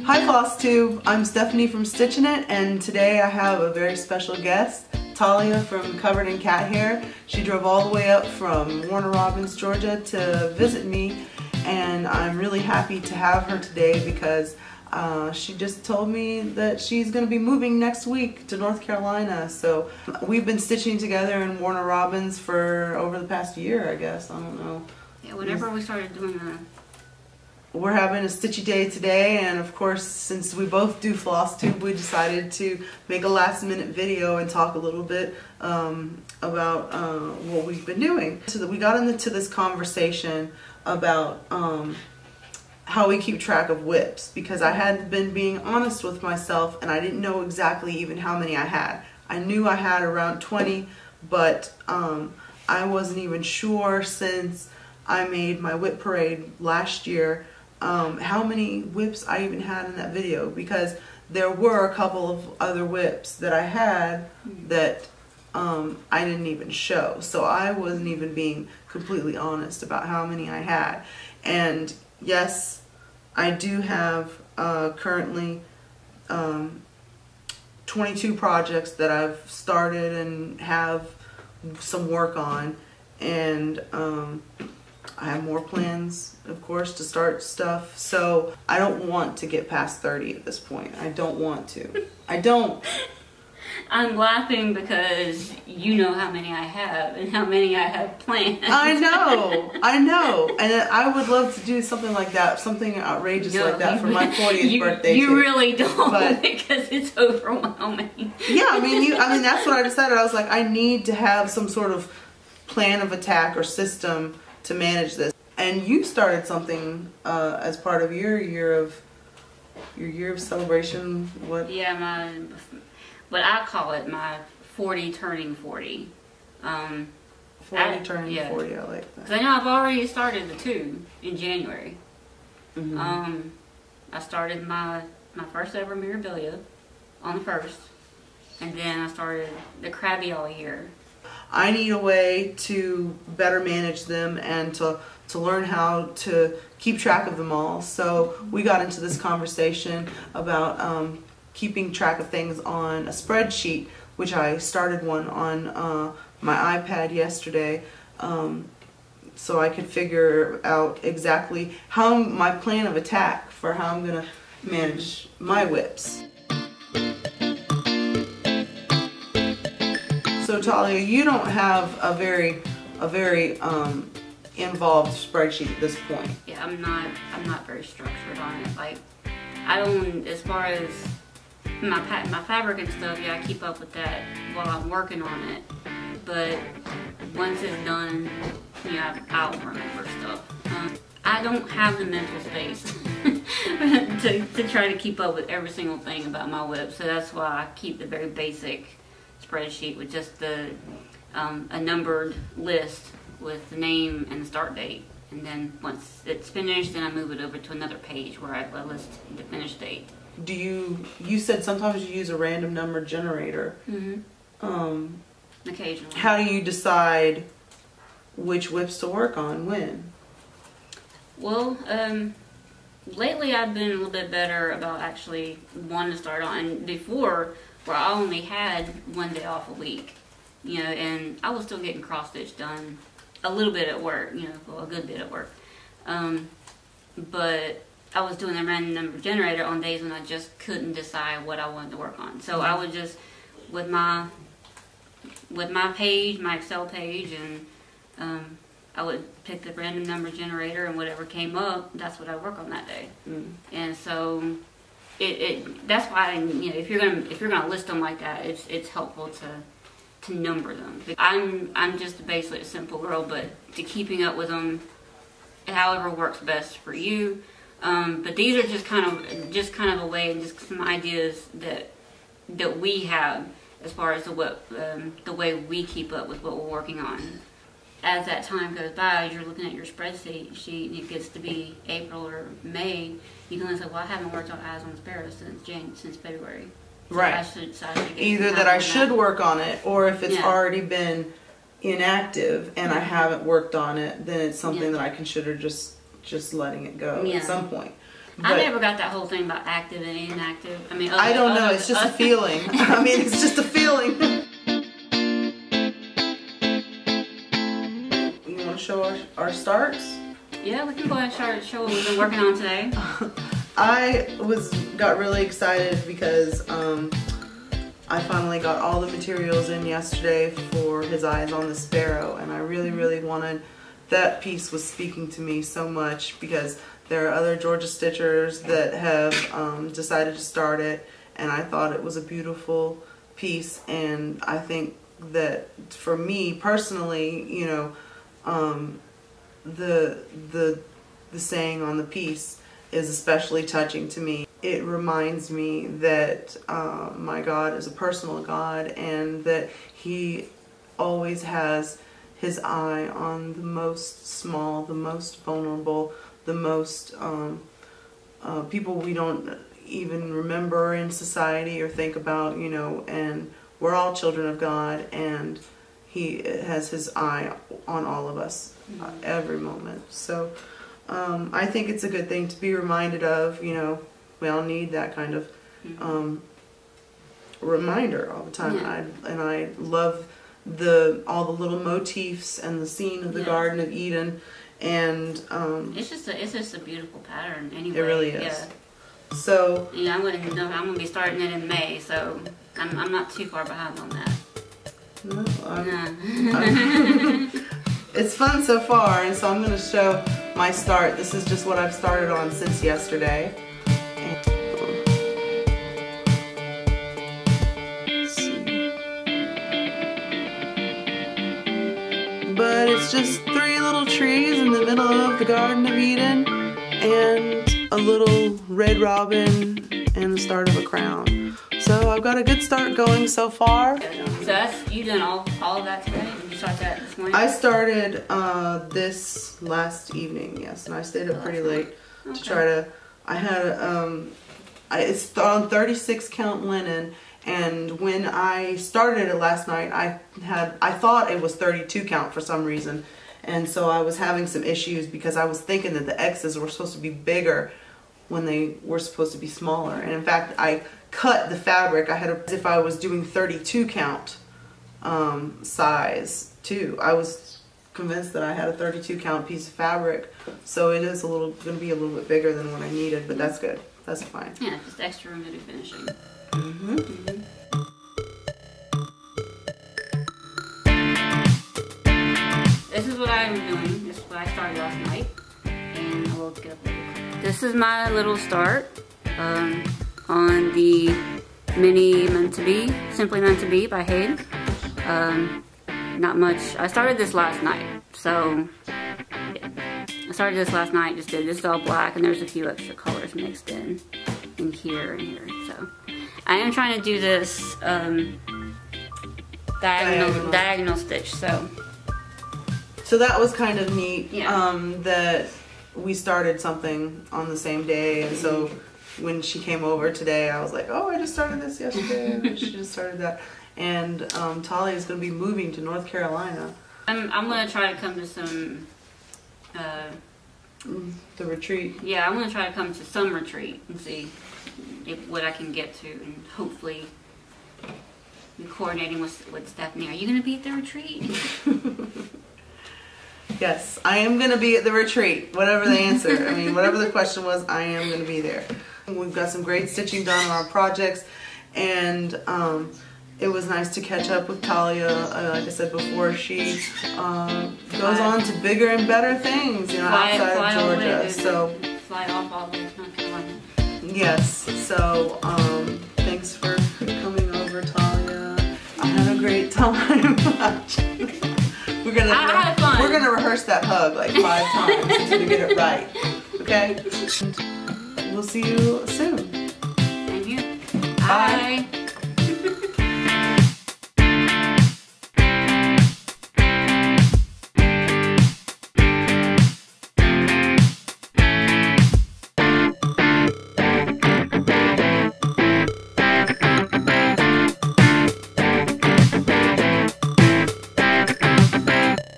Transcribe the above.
Hi Flosstube, I'm Stephanie from Stitchinit, and today I have a very special guest, Talia from Coveredin Cathair. She drove all the way up from Warner Robins, Georgia to visit me, and I'm really happy to have her today because she just told me that she's going to be moving next week to North Carolina. So we've been stitching together in Warner Robins for over the past year, I guess. I don't know. Yeah, whenever we started doing that. We're having a Stitchy day today, and of course, since we both do Flosstube, we decided to make a last-minute video and talk a little bit about what we've been doing. So that we got into this conversation about how we keep track of whips, because I had been being honest with myself, and I didn't know exactly even how many I had. I knew I had around 20, but I wasn't even sure since I made my whip parade last year how many whips I even had in that video, because there were a couple of other whips that I had that I didn't even show. So I wasn't even being completely honest about how many I had. And yes, I do have currently 22 projects that I've started and have some work on, and I have more plans, of course, to start stuff. So I don't want to get past 30 at this point. I don't want to. I don't. I'm laughing because you know how many I have and how many I have planned. I know. And I would love to do something like that, something outrageous like that for my 40th birthday. You too. really don't, but, because it's overwhelming. Yeah, I mean, that's what I decided. I was like, I need to have some sort of plan of attack or system to manage this. And you started something as part of your year of celebration. What? Yeah, what I call it, my 40 turning 40. 40 turning 40. I like that. Because I know I've already started the 2 in January. I started my first ever memorabilia on the 1st, and then I started the Crabby all year. I need a way to better manage them and to learn how to keep track of them all. So we got into this conversation about keeping track of things on a spreadsheet, which I started one on my iPad yesterday, so I could figure out exactly how my plan of attack for how I'm going to manage my whips. So Talia, you don't have a very involved spreadsheet at this point. Yeah, I'm not very structured on it. Like, I don't, as far as my fabric and stuff, yeah, I keep up with that while I'm working on it. But once it's done, yeah, I'll remember stuff. I don't have the mental space to try to keep up with every single thing about my whip, so that's why I keep the very basic spreadsheet with just a numbered list with the name and the start date, and then once it's finished, then I move it over to another page where I list the finish date. Do you said sometimes you use a random number generator? Occasionally. How do you decide which whips to work on when? Well, lately I've been a little bit better about actually wanting to start on. And before, where I only had one day off a week, you know, and I was still getting cross stitch done a little bit at work, you know, well, a good bit at work. But I was doing a random number generator on days when I just couldn't decide what I wanted to work on. So I would just, with my page, my Excel page, and I would pick the random number generator, and whatever came up, that's what I work on that day. And so that's why, you know, if you're gonna list them like that, it's helpful to number them. I'm just basically a simple girl, but to keeping up with them, however works best for you. But these are just kind of a way, and just some ideas that we have as far as the way we keep up with what we're working on. As that time goes by, as you're looking at your spreadsheet sheet, and it gets to be April or May, you can say, well, I haven't worked on Eyes on Sparrows since February. So right. I should either that I should work on it, or if it's already been inactive and I haven't worked on it, then it's something that I consider just letting it go at some point. I never got that whole thing about active and inactive. I mean, I don't know. It's just a feeling. I mean, it's just a feeling. You want to show our starts? Yeah, we can go ahead and show what we've been working on today. I got really excited because I finally got all the materials in yesterday for his eyes on the sparrow, and I really wanted. That piece was speaking to me so much because there are other Georgia Stitchers that have decided to start it, and I thought it was a beautiful piece. And I think that for me personally, you know, the saying on the piece is especially touching to me. It reminds me that my God is a personal God, and that He always has His eye on the most small, the most vulnerable, the most people we don't even remember in society or think about, you know, and we're all children of God, and He has His eye on all of us every moment. So I think it's a good thing to be reminded of. You know, we all need that kind of reminder all the time. Yeah. And I love all the little motifs and the scene of the Garden of Eden, and it's just a beautiful pattern anyway. It really is. Yeah. So yeah, I'm gonna be starting it in May, so I'm not too far behind on that. No, it's fun so far, and so I'm gonna show my start. This is just what I've started on since yesterday. But it's just 3 little trees in the middle of the Garden of Eden, and a little red robin, and the start of a crown. So I've got a good start going so far. So you done all of that today? Did you start that this morning? I started this last evening, yes, and I stayed up pretty late to try to. I had it's on 36 count linen. And when I started it last night, I thought it was 32 count for some reason. And so I was having some issues because I was thinking that the X's were supposed to be bigger when they were supposed to be smaller. And in fact, I cut the fabric. I had as if I was doing 32 count size too. I was convinced that I had a 32 count piece of fabric. So it is going to be a little bit bigger than what I needed, but that's good. That's fine. Yeah, just extra room to do finishing. This is what I'm doing. This is what I started last night, and I will get up there. This is my little start on the mini Meant to Be, Simply Meant to Be by Hayden. Not much. I started this last night, so yeah. I started this last night. Just did this is all black, and there's a few extra colors mixed in here and here. So I am trying to do this diagonal stitch. So that was kind of neat. Yeah. That we started something on the same day, and so when she came over today, I was like, oh, I just started this yesterday, and she just started that. And Talia is going to be moving to North Carolina. I'm going to try to come to some the retreat. Yeah, I'm going to try to come to some retreat and see what I can get to, and hopefully be coordinating with Stephanie. Are you going to be at the retreat? Yes, I am going to be at the retreat. Whatever the answer, I mean, whatever the question was, I am going to be there. We've got some great stitching done on our projects, and it was nice to catch up with Talia. Like I said before, she goes on to bigger and better things, you know, outside of Georgia. So fly off all the way to North Carolina. Yes. So thanks for coming over, Talia. I had a great time. I had fun. We're gonna rehearse that hug like 5 times until we get it right. Okay? We'll see you soon. Thank you. Bye. Bye.